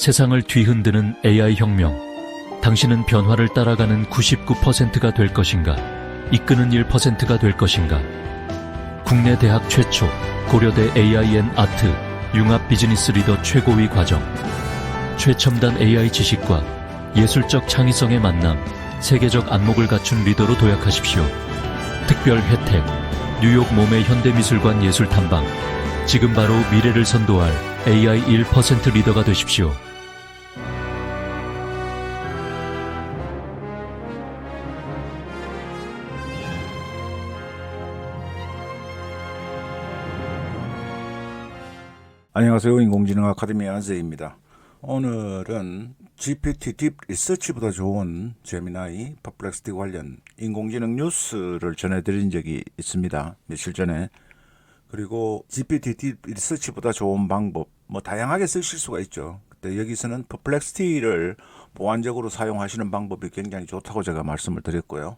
세상을 뒤흔드는 AI 혁명. 당신은 변화를 따라가는 99%가 될 것인가? 이끄는 1%가 될 것인가? 국내 대학 최초 고려대 AI&아트 융합 비즈니스 리더 최고위 과정. 최첨단 AI 지식과 예술적 창의성의 만남, 세계적 안목을 갖춘 리더로 도약하십시오. 특별 혜택, 뉴욕 몸의 현대미술관 예술 탐방. 지금 바로 미래를 선도할 AI 1% 리더가 되십시오. 안녕하세요. 인공지능 아카데미 안세입니다. 오늘은 GPT 딥 리서치보다 좋은 제미나이 퍼플렉시티 관련 인공지능 뉴스를 전해드린 적이 있습니다. 며칠 전에. 그리고 GPT 딥 리서치보다 좋은 방법, 다양하게 쓰실 수가 있죠. 근데 여기서는 퍼플렉시티를 보완적으로 사용하시는 방법이 굉장히 좋다고 제가 말씀을 드렸고요.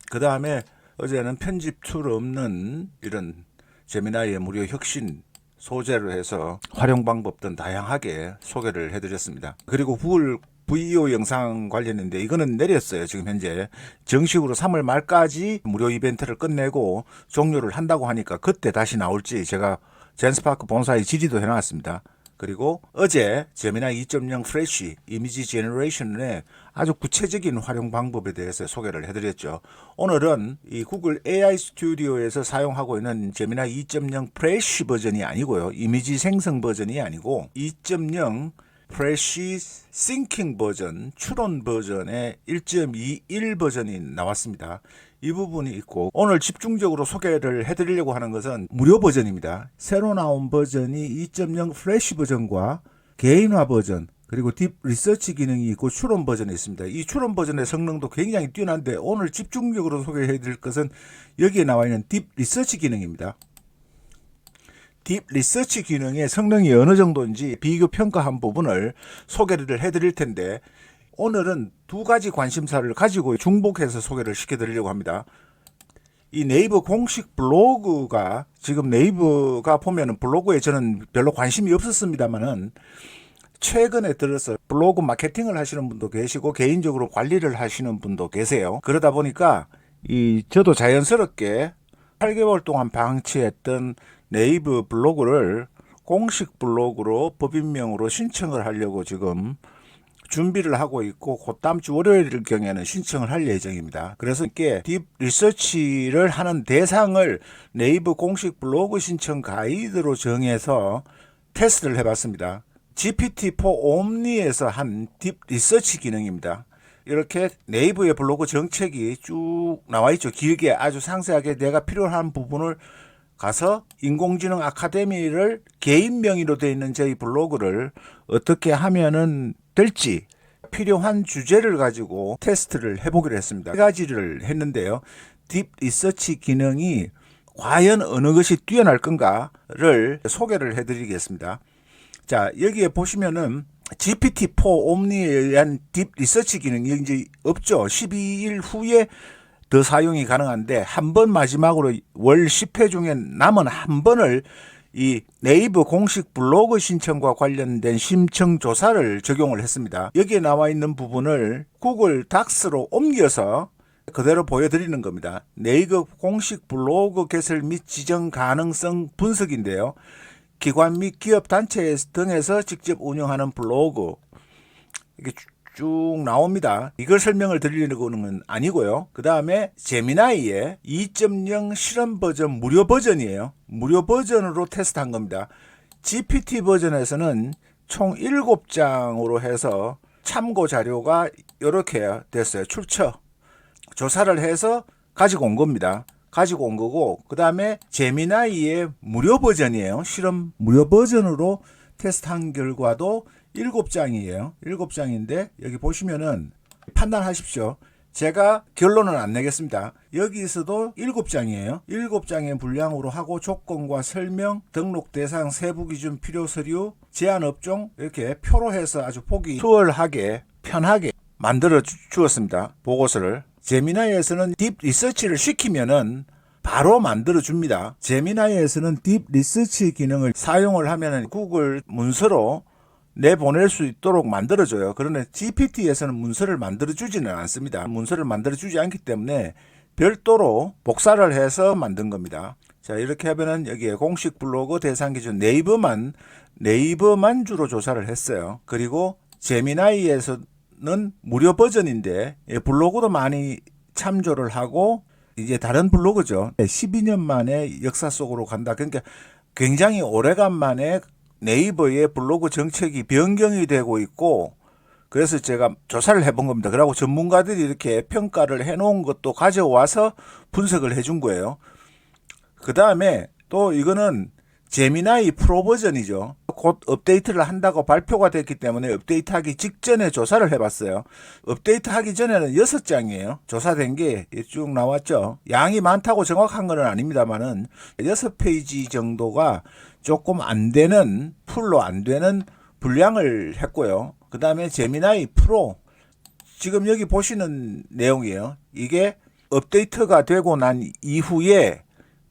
그 다음에 어제는 편집 툴 없는 이런 제미나이의 무료 혁신 소재로 해서 활용 방법 등 다양하게 소개를 해드렸습니다. 그리고 구글 VO 영상 관련인데 이거는 내렸어요. 지금 현재 정식으로 3월 말까지 무료 이벤트를 끝내고 종료를 한다고 하니까 그때 다시 나올지 제가 젠스파크 본사에 질의도 해놨습니다. 그리고 어제 제미나이 2.0 프레쉬 이미지 제너레이션의 아주 구체적인 활용 방법에 대해서 소개를 해드렸죠. 오늘은 이 구글 AI 스튜디오에서 사용하고 있는 제미나이 2.0 프레쉬 버전이 아니고요. 이미지 생성 버전이 아니고 2.0 프레쉬 싱킹 버전, 추론 버전의 1.21 버전이 나왔습니다. 이 부분이 있고 오늘 집중적으로 소개를 해드리려고 하는 것은 무료 버전입니다. 새로 나온 버전이 2.0 플래시 버전과 개인화 버전 그리고 딥 리서치 기능이 있고 추론 버전이 있습니다. 이 추론 버전의 성능도 굉장히 뛰어난데 오늘 집중적으로 소개해드릴 것은 여기에 나와 있는 딥 리서치 기능입니다. 딥 리서치 기능의 성능이 어느 정도인지 비교 평가한 부분을 소개를 해드릴 텐데 오늘은 두 가지 관심사를 가지고 중복해서 소개를 시켜드리려고 합니다. 이 네이버 공식 블로그가 지금 네이버가 보면은 블로그에 저는 별로 관심이 없었습니다만은 최근에 들어서 블로그 마케팅을 하시는 분도 계시고 개인적으로 관리를 하시는 분도 계세요. 그러다 보니까 저도 자연스럽게 8개월 동안 방치했던 네이버 블로그를 공식 블로그로 법인명으로 신청을 하려고 지금 준비를 하고 있고 곧 다음 주 월요일 경에는 신청을 할 예정입니다. 그래서 이렇게 딥 리서치를 하는 대상을 네이버 공식 블로그 신청 가이드로 정해서 테스트를 해봤습니다. GPT-4 옴니에서 한 딥 리서치 기능입니다. 이렇게 네이버의 블로그 정책이 쭉 나와 있죠. 길게 아주 상세하게 내가 필요한 부분을 가서 인공지능 아카데미를 개인 명의로 되어 있는 저희 블로그를 어떻게 하면은 될지 필요한 주제를 가지고 테스트를 해보기로 했습니다. 세 가지를 했는데요. 딥 리서치 기능이 과연 어느 것이 뛰어날 건가를 소개를 해드리겠습니다. 자, 여기에 보시면은 GPT-4 옴니에 의한 딥 리서치 기능이 이제 없죠. 12일 후에 더 사용이 가능한데 한 번 마지막으로 월 10회 중에 남은 한 번을 이 네이버 공식 블로그 신청과 관련된 심청 조사를 적용을 했습니다. 여기에 나와 있는 부분을 구글 닥스로 옮겨서 그대로 보여드리는 겁니다. 네이버 공식 블로그 개설 및 지정 가능성 분석인데요. 기관 및 기업 단체 등에서 직접 운영하는 블로그 이게 쭉 나옵니다. 이걸 설명을 드리려는 건 아니고요. 그 다음에 제미나이의 2.0 실험 버전 무료 버전이에요. 무료 버전으로 테스트한 겁니다. GPT 버전에서는 총 7장으로 해서 참고 자료가 이렇게 됐어요. 출처 조사를 해서 가지고 온 겁니다. 가지고 온 거고 그 다음에 제미나이의 무료 버전이에요. 실험 무료 버전으로 테스트한 결과도 7장이에요. 7장인데 여기 보시면은 판단하십시오. 제가 결론은 안 내겠습니다. 여기서도 7장이에요. 7장의 분량으로 하고 조건과 설명, 등록 대상, 세부 기준, 필요 서류, 제한 업종 이렇게 표로 해서 아주 보기 수월하게 편하게 만들어 주었습니다. 보고서를. 제미나이에서는 딥 리서치를 시키면은 바로 만들어 줍니다. 제미나이에서는 딥 리서치 기능을 사용을 하면은 구글 문서로 내보낼 수 있도록 만들어줘요. 그러나 GPT에서는 문서를 만들어주지는 않습니다. 문서를 만들어주지 않기 때문에 별도로 복사를 해서 만든 겁니다. 자, 이렇게 하면은 여기에 공식 블로그 대상 기준 네이버만 주로 조사를 했어요. 그리고 제미나이에서는 무료 버전인데 블로그도 많이 참조를 하고 이제 다른 블로그죠. 12년 만에 역사 속으로 간다. 그러니까 굉장히 오래간만에 네이버의 블로그 정책이 변경이 되고 있고, 그래서 제가 조사를 해본 겁니다. 그리고 전문가들이 이렇게 평가를 해놓은 것도 가져와서 분석을 해준 거예요. 그 다음에 또 이거는 제미나이 프로 버전이죠. 곧 업데이트를 한다고 발표가 됐기 때문에 업데이트하기 직전에 조사를 해봤어요. 업데이트하기 전에는 6장이에요. 조사된 게 쭉 나왔죠. 양이 많다고 정확한 건 아닙니다만은 6페이지 정도가 조금 안 되는, 풀로 안 되는 분량을 했고요. 그 다음에 제미나이 프로, 지금 여기 보시는 내용이에요. 이게 업데이트가 되고 난 이후에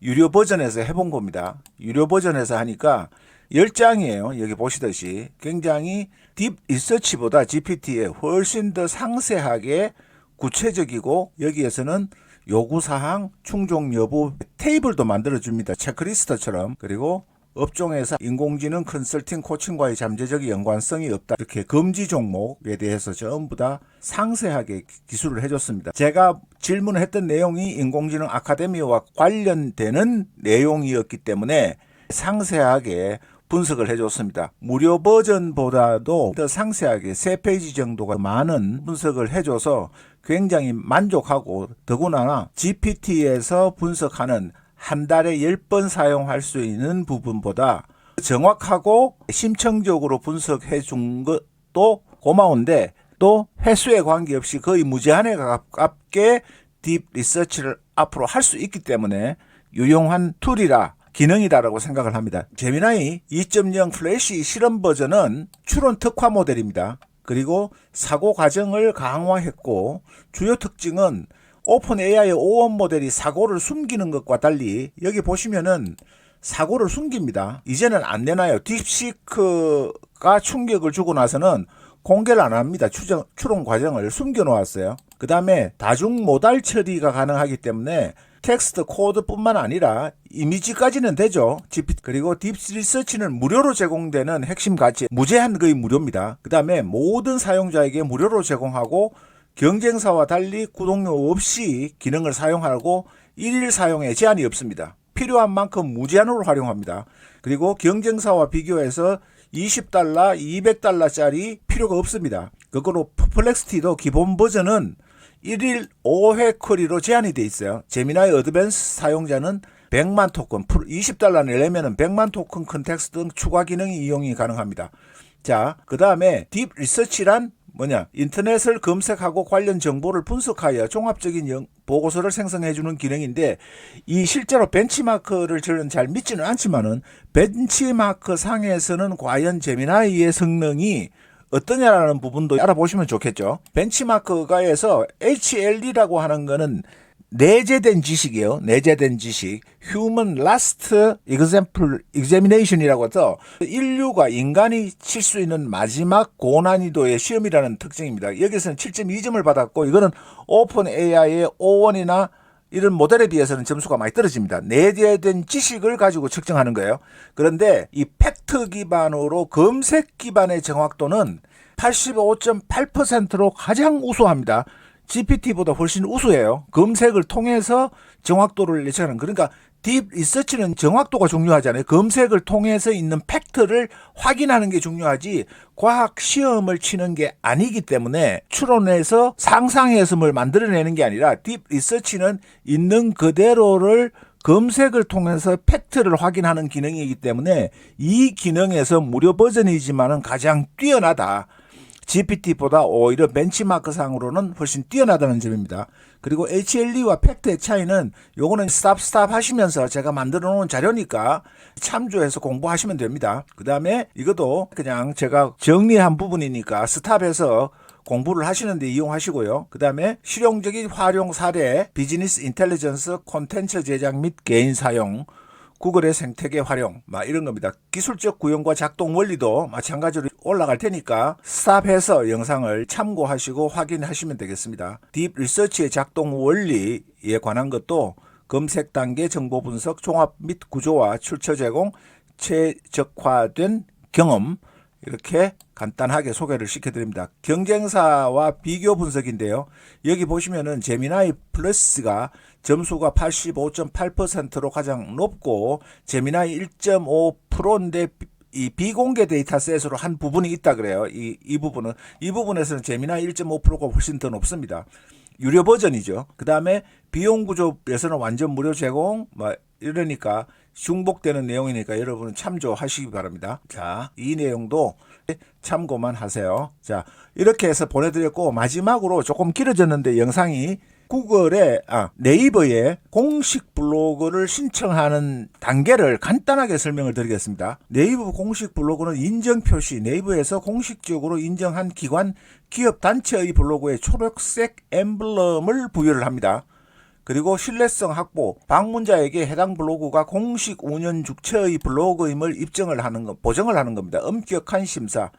유료 버전에서 해본 겁니다. 유료 버전에서 하니까 10장이에요. 여기 보시듯이 굉장히 딥 리서치보다 GPT에 훨씬 더 상세하게 구체적이고, 여기에서는 요구사항, 충족 여부 테이블도 만들어줍니다. 체크리스트처럼. 그리고 업종에서 인공지능 컨설팅 코칭과의 잠재적 연관성이 없다. 이렇게 금지 종목에 대해서 전부 다 상세하게 기술을 해줬습니다. 제가 질문했던 내용이 인공지능 아카데미와 관련되는 내용이었기 때문에 상세하게 분석을 해줬습니다. 무료 버전보다도 더 상세하게 3페이지 정도가 많은 분석을 해줘서 굉장히 만족하고, 더구나 GPT에서 분석하는 한 달에 10번 사용할 수 있는 부분보다 정확하고 심층적으로 분석해 준 것도 고마운데, 또 횟수에 관계없이 거의 무제한에 가깝게 딥 리서치를 앞으로 할 수 있기 때문에 유용한 툴이라, 기능이다라고 생각을 합니다. 제미나이 2.0 플래시 실험 버전은 추론 특화 모델입니다. 그리고 사고 과정을 강화했고, 주요 특징은 오픈 AI의 오원 모델이 사고를 숨기는 것과 달리 여기 보시면은 사고를 숨깁니다. 이제는 안 내놔요. 딥시크가 충격을 주고 나서는 공개를 안 합니다. 추론 과정을 숨겨 놓았어요. 그 다음에 다중 모달 처리가 가능하기 때문에 텍스트 코드뿐만 아니라 이미지까지는 되죠. 그리고 딥 리서치는 무료로 제공되는 핵심 가치, 무제한 거의 무료입니다. 그 다음에 모든 사용자에게 무료로 제공하고, 경쟁사와 달리 구독료 없이 기능을 사용하고 일일 사용에 제한이 없습니다. 필요한 만큼 무제한으로 활용합니다. 그리고 경쟁사와 비교해서 $20, $200짜리 필요가 없습니다. 거꾸로 퍼플렉시티도 기본 버전은 1일 5회 쿼리로 제한이 돼 있어요. 제미나이 어드밴스 사용자는 100만 토큰, $20 내려면 100만 토큰 컨텍스트 등 추가 기능이 이용이 가능합니다. 자, 그 다음에 딥 리서치란 뭐냐? 인터넷을 검색하고 관련 정보를 분석하여 종합적인 보고서를 생성해주는 기능인데, 이 실제로 벤치마크를 저는 잘 믿지는 않지만은 벤치마크 상에서는 과연 제미나이의 성능이 어떠냐라는 부분도 알아보시면 좋겠죠. 벤치마크가에서 HLE라고 하는 거는 내재된 지식이에요. 내재된 지식. Human Last Examination이라고 해서 인류가, 인간이 칠 수 있는 마지막 고난이도의 시험이라는 특징입니다. 여기서는 7.2점을 받았고, 이거는 오픈 AI의 O1이나 이런 모델에 비해서는 점수가 많이 떨어집니다. 내재된 지식을 가지고 측정하는 거예요. 그런데 이 팩트 기반으로 검색 기반의 정확도는 85.8%로 가장 우수합니다. GPT보다 훨씬 우수해요. 검색을 통해서 정확도를 예측하는. 그러니까 딥 리서치는 정확도가 중요하잖아요. 검색을 통해서 있는 팩트를 확인하는 게 중요하지 과학 시험을 치는 게 아니기 때문에, 추론해서 상상해서 뭘 만들어내는 게 아니라 딥 리서치는 있는 그대로를 검색을 통해서 팩트를 확인하는 기능이기 때문에 이 기능에서 무료 버전이지만은 가장 뛰어나다. GPT보다 오히려 벤치마크 상으로는 훨씬 뛰어나다는 점입니다. 그리고 HLE와 팩트의 차이는, 요거는 스탑 하시면서 제가 만들어 놓은 자료니까 참조해서 공부하시면 됩니다. 그 다음에 이것도 그냥 제가 정리한 부분이니까 스탑해서 공부를 하시는데 이용하시고요. 그 다음에 실용적인 활용 사례, 비즈니스 인텔리전스, 콘텐츠 제작 및 개인 사용, 구글의 생태계 활용, 이런 겁니다. 기술적 구현과 작동 원리도 마찬가지로 올라갈 테니까 스탑해서 영상을 참고하시고 확인하시면 되겠습니다. 딥 리서치의 작동 원리에 관한 것도 검색 단계 정보 분석, 종합 및 구조화, 출처 제공, 최적화된 경험, 이렇게 간단하게 소개를 시켜드립니다. 경쟁사와 비교 분석인데요. 여기 보시면은 제미나이 플러스가 점수가 85.8%로 가장 높고 제미나이 1.5%인데 이 비공개 데이터셋으로 한 부분이 있다 그래요. 이 부분에서는 제미나이 1.5%가 훨씬 더 높습니다. 유료 버전이죠. 그 다음에 비용 구조에서는 완전 무료 제공, 이러니까 중복되는 내용이니까 여러분은 참조하시기 바랍니다. 자, 이 내용도 참고만 하세요. 자, 이렇게 해서 보내드렸고, 마지막으로 조금 길어졌는데 영상이 네이버에 공식 블로그를 신청하는 단계를 간단하게 설명을 드리겠습니다. 네이버 공식 블로그는 인정 표시, 네이버에서 공식적으로 인정한 기관, 기업, 단체의 블로그에 초록색 엠블럼을 부여를 합니다. 그리고 신뢰성 확보, 방문자에게 해당 블로그가 공식 운영 주체의 블로그임을 보정을 하는 겁니다. 엄격한 심사.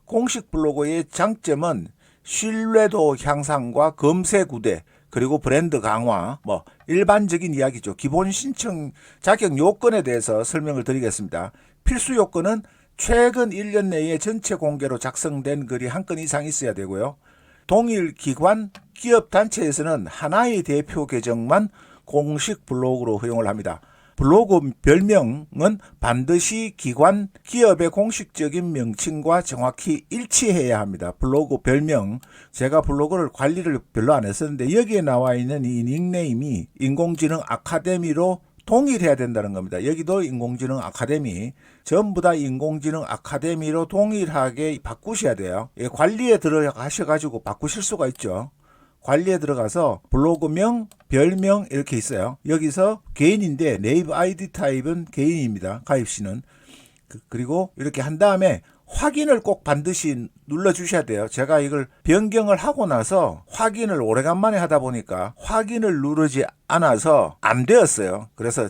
공식 블로그의 장점은 신뢰도 향상과 검색 우대, 그리고 브랜드 강화, 일반적인 이야기죠. 기본 신청 자격 요건에 대해서 설명을 드리겠습니다. 필수 요건은 최근 1년 내에 전체 공개로 작성된 글이 한 건 이상 있어야 되고요. 동일 기관, 기업, 단체에서는 하나의 대표 계정만 공식 블로그로 허용을 합니다. 블로그 별명은 반드시 기관, 기업의 공식적인 명칭과 정확히 일치해야 합니다. 블로그 별명, 제가 블로그를 관리를 별로 안 했었는데 여기에 나와 있는 이 닉네임이 인공지능 아카데미로 동일해야 된다는 겁니다. 여기도 인공지능 아카데미, 전부 다 인공지능 아카데미로 동일하게 바꾸셔야 돼요. 관리에 들어가셔가지고 바꾸실 수가 있죠. 관리에 들어가서 블로그명, 별명 이렇게 있어요. 여기서 개인인데 네이버 아이디 타입은 개인입니다. 가입시는. 그리고 이렇게 한 다음에 확인을 꼭 반드시 눌러주셔야 돼요. 제가 이걸 변경을 하고 나서 확인을 오래간만에 하다 보니까 확인을 누르지 않아서 안 되었어요. 그래서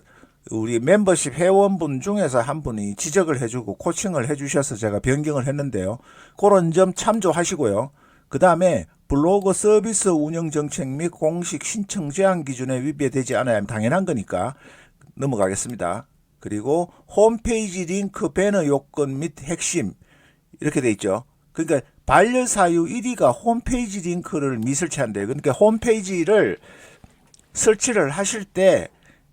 우리 멤버십 회원분 중에서 한 분이 지적을 해주고 코칭을 해주셔서 제가 변경을 했는데요. 그런 점 참조하시고요. 그 다음에 블로그 서비스 운영 정책 및 공식 신청 제한 기준에 위배되지 않아야 하면 당연한 거니까 넘어가겠습니다. 그리고 홈페이지 링크 배너 요건 및 핵심 이렇게 돼 있죠. 그러니까 반려사유 1위가 홈페이지 링크를 미설치한대요. 그러니까 홈페이지를 설치를 하실 때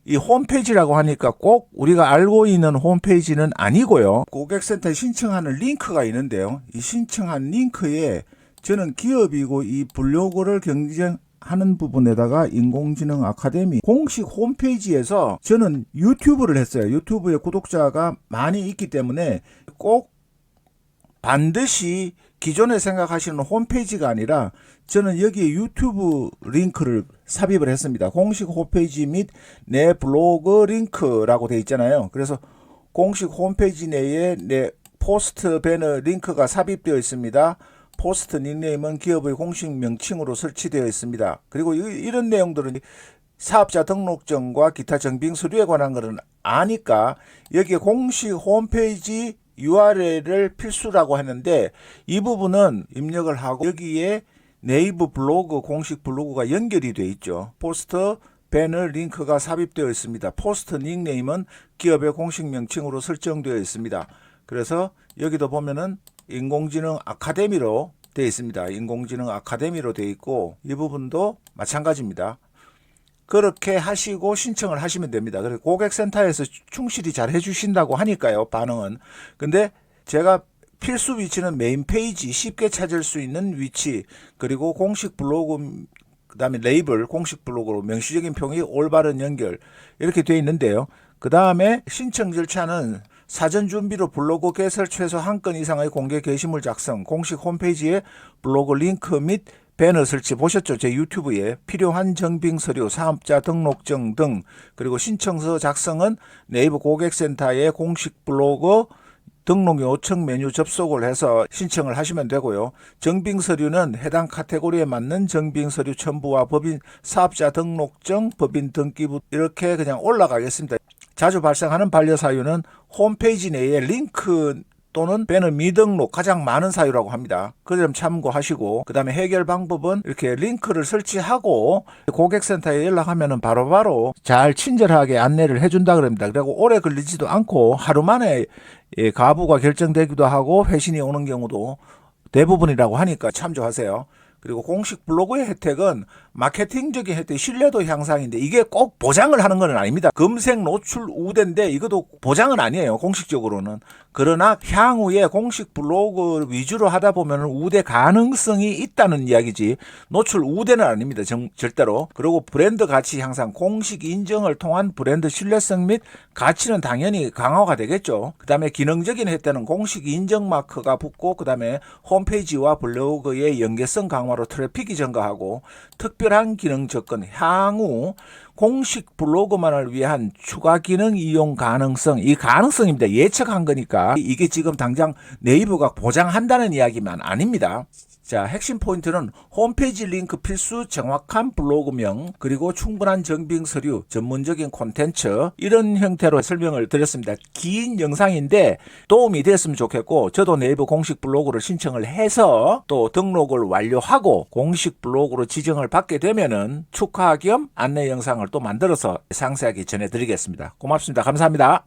이 홈페이지라고 하니까 꼭 우리가 알고 있는 홈페이지는 아니고요. 고객센터에 신청하는 링크가 있는데요. 이 신청한 링크에 저는 기업이고 이 블로그를 경쟁하는 부분에다가 인공지능 아카데미 공식 홈페이지에서 저는 유튜브를 했어요. 유튜브에 구독자가 많이 있기 때문에 꼭 반드시 기존에 생각하시는 홈페이지가 아니라 저는 여기에 유튜브 링크를 삽입을 했습니다. 공식 홈페이지 및 내 블로그 링크라고 되어 있잖아요. 그래서 공식 홈페이지 내에 내 포스트 배너 링크가 삽입되어 있습니다. 포스트 닉네임은 기업의 공식 명칭으로 설치되어 있습니다. 그리고 이런 내용들은 사업자 등록증과 기타 정빙 서류에 관한 것은 아니까 여기에 공식 홈페이지 URL을 필수라고 하는데 이 부분은 입력을 하고 여기에 네이버 블로그 공식 블로그가 연결이 되어 있죠. 포스트 배너 링크가 삽입되어 있습니다. 포스트 닉네임은 기업의 공식 명칭으로 설정되어 있습니다. 그래서 여기도 보면은 인공지능 아카데미로 되어 있습니다. 인공지능 아카데미로 되어 있고 이 부분도 마찬가지입니다. 그렇게 하시고 신청을 하시면 됩니다. 그리고 고객센터에서 충실히 잘 해주신다고 하니까요. 반응은. 근데 제가 필수 위치는 메인 페이지 쉽게 찾을 수 있는 위치 그리고 공식 블로그 그 다음에 레이블 공식 블로그로 명시적인 평이 올바른 연결 이렇게 되어 있는데요. 그 다음에 신청 절차는 사전 준비로 블로그 개설 최소 한 건 이상의 공개 게시물 작성, 공식 홈페이지에 블로그 링크 및 배너 설치 보셨죠? 제 유튜브에 필요한 정빙 서류, 사업자 등록증 등 그리고 신청서 작성은 네이버 고객센터의 공식 블로그 등록 요청 메뉴 접속을 해서 신청을 하시면 되고요. 정빙 서류는 해당 카테고리에 맞는 정빙 서류 첨부와 법인 사업자 등록증, 법인 등기부 이렇게 그냥 올라가겠습니다. 자주 발생하는 반려 사유는 홈페이지 내에 링크 또는 배너 미등록 가장 많은 사유라고 합니다. 그 점 참고하시고, 그 다음에 해결 방법은 이렇게 링크를 설치하고 고객센터에 연락하면 바로바로 잘 친절하게 안내를 해준다 그럽니다. 그리고 오래 걸리지도 않고 하루 만에 가부가 결정되기도 하고 회신이 오는 경우도 대부분이라고 하니까 참조하세요. 그리고 공식 블로그의 혜택은 마케팅적인 혜택, 신뢰도 향상인데 이게 꼭 보장을 하는 건 아닙니다. 검색 노출 우대인데 이것도 보장은 아니에요. 공식적으로는. 그러나 향후에 공식 블로그 위주로 하다 보면 우대 가능성이 있다는 이야기지 노출 우대는 아닙니다. 절대로. 그리고 브랜드 가치 향상, 공식 인정을 통한 브랜드 신뢰성 및 가치는 당연히 강화가 되겠죠. 그 다음에 기능적인 혜택은 공식 인정 마크가 붙고 그 다음에 홈페이지와 블로그의 연계성 강화로 트래픽이 증가하고 특별한 기능 접근, 향후 공식 블로그만을 위한 추가 기능 이용 가능성, 이 가능성입니다. 예측한 거니까 이게 지금 당장 네이버가 보장한다는 이야기만 아닙니다. 자, 핵심 포인트는 홈페이지 링크 필수, 정확한 블로그명, 그리고 충분한 정빙 서류, 전문적인 콘텐츠, 이런 형태로 설명을 드렸습니다. 긴 영상인데 도움이 됐으면 좋겠고, 저도 네이버 공식 블로그를 신청을 해서 또 등록을 완료하고 공식 블로그로 지정을 받게 되면은 축하 겸 안내 영상을 또 만들어서 상세하게 전해드리겠습니다. 고맙습니다. 감사합니다.